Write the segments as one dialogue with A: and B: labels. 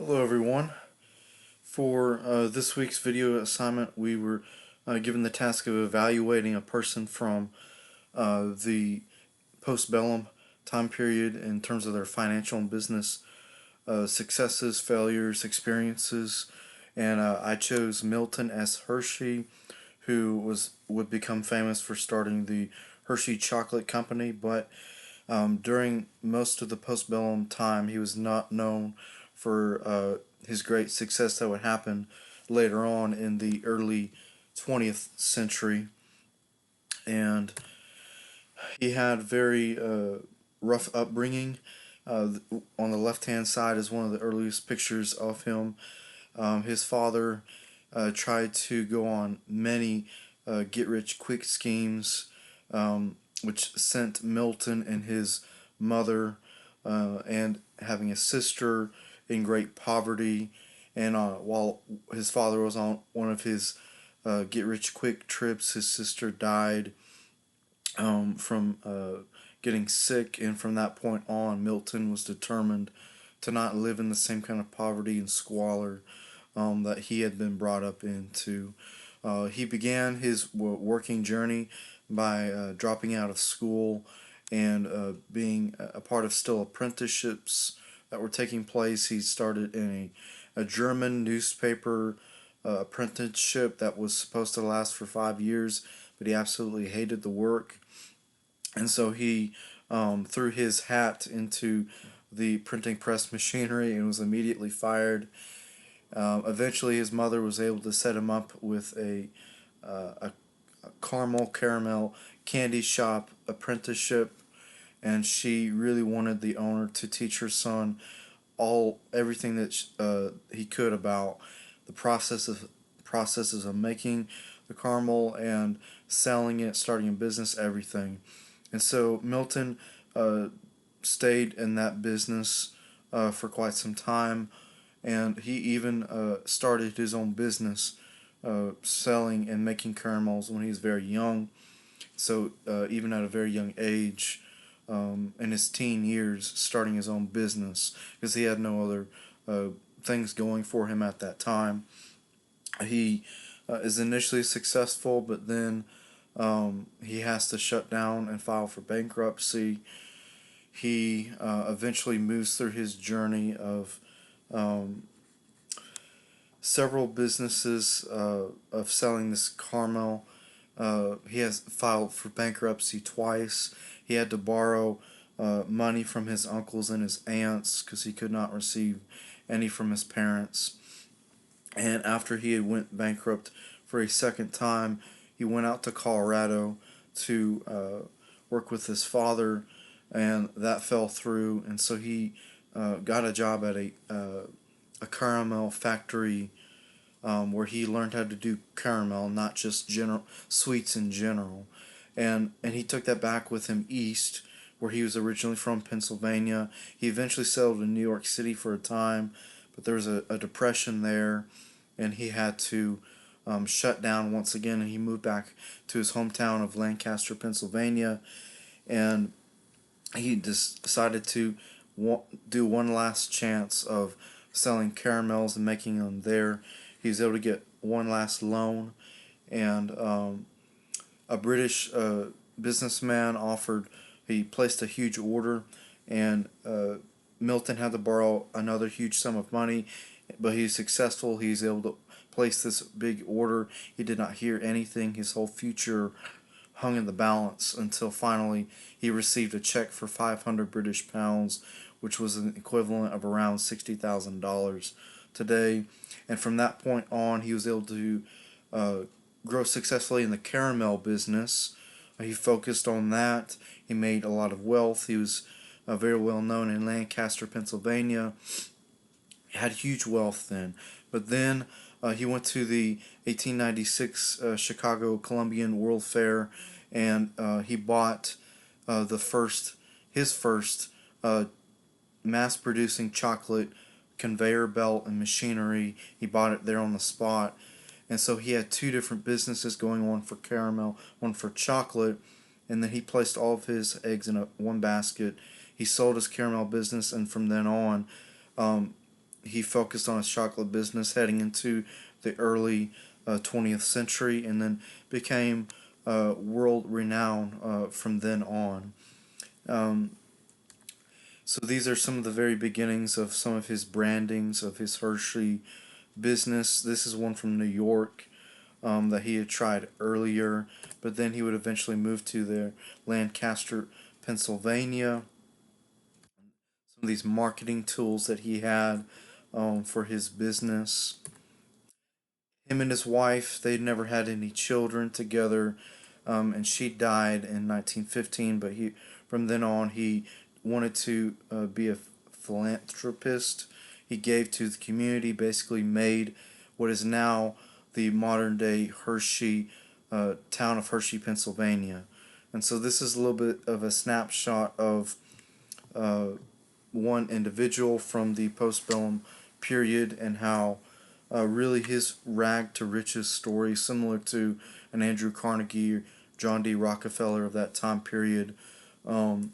A: Hello everyone. For this week's video assignment, we were given the task of evaluating a person from the postbellum time period in terms of their financial and business successes, failures, experiences, and I chose Milton S. Hershey, who would become famous for starting the Hershey Chocolate Company, but during most of the postbellum time, he was not known for his great success that would happen later on in the early 20th century. And he had very rough upbringing. On the left-hand side is one of the earliest pictures of him. His father tried to go on many get-rich-quick schemes, which sent Milton and his mother and having a sister in great poverty. And while his father was on one of his get-rich-quick trips, his sister died from getting sick, and from that point on, Milton was determined to not live in the same kind of poverty and squalor that he had been brought up into. He began his working journey by dropping out of school and being a part of still apprenticeships that were taking place. He started in a German newspaper apprenticeship that was supposed to last for 5 years, but he absolutely hated the work. And so he threw his hat into the printing press machinery and was immediately fired. Eventually, his mother was able to set him up with a caramel candy shop apprenticeship, and she really wanted the owner to teach her son everything that he could about the processes of making the caramel and selling it, starting a business, everything. And so Milton stayed in that business for quite some time, and he even started his own business selling and making caramels when he was very young. So even at a very young age, in his teen years, starting his own business because he had no other things going for him at that time. He is initially successful, but then he has to shut down and file for bankruptcy. He eventually moves through his journey of several businesses of selling this caramel. He has filed for bankruptcy twice. He had to borrow money from his uncles and his aunts because he could not receive any from his parents. And after he had went bankrupt for a second time, he went out to Colorado to work with his father, and that fell through. And so he got a job at a caramel factory where he learned how to do caramel, not just general sweets in general. And he took that back with him east, where he was originally from, Pennsylvania. He eventually settled in New York City for a time, but there was a depression there, and he had to shut down once again, and he moved back to his hometown of Lancaster, Pennsylvania, and he decided to do one last chance of selling caramels and making them there. He was able to get one last loan, and a British businessman he placed a huge order, and Milton had to borrow another huge sum of money, but he's successful. He's able to place this big order. He did not hear anything. His whole future hung in the balance until finally he received a check for 500 British pounds, which was an equivalent of around $60,000 today. And from that point on, he was able to grow successfully in the caramel business. He focused on that. He made a lot of wealth. He was very well known in Lancaster, Pennsylvania. He had huge wealth then. But then he went to the 1896 Chicago Columbian World Fair, and he bought his first mass-producing chocolate conveyor belt and machinery. He bought it there on the spot. And so he had two different businesses going, one for caramel, one for chocolate, and then he placed all of his eggs in one basket. He sold his caramel business, and from then on, he focused on his chocolate business heading into the early 20th century, and then became world renowned from then on. Um, so these are some of the very beginnings of some of his brandings of his Hershey business. This is one from New York that he had tried earlier, but then he would eventually move to their Lancaster, Pennsylvania. Some of these marketing tools that he had for his business. Him and his wife, they'd never had any children together, and she died in 1915. But from then on, he wanted to be a philanthropist. He gave to the community, basically made what is now the modern day Hershey, town of Hershey, Pennsylvania. And so this is a little bit of a snapshot of uh, one individual from the postbellum period, and how really his rag to riches story, similar to an Andrew Carnegie or John D. Rockefeller of that time period, um,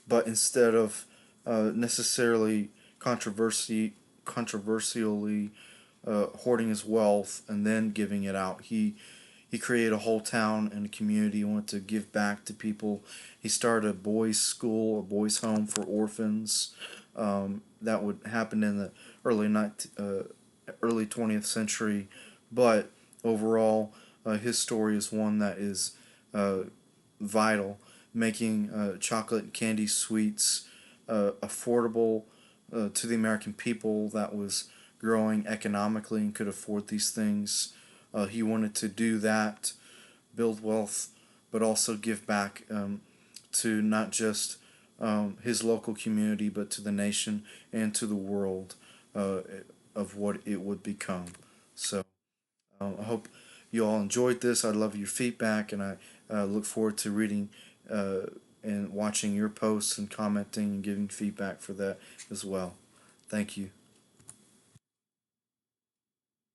A: but instead of necessarily controversially hoarding his wealth and then giving it out, he created a whole town and a community. He wanted to give back to people. He started a boys' school, a boys' home for orphans. That would happen in the early 20th century. But overall, his story is one that is uh, vital, making chocolate and candy sweets affordable to the American people that was growing economically and could afford these things. He wanted to do that, build wealth, but also give back to not just his local community, but to the nation and to the world uh, of what it would become. So I hope you all enjoyed this. I love your feedback, and I look forward to reading uh, and watching your posts and commenting and giving feedback for that as well. Thank you.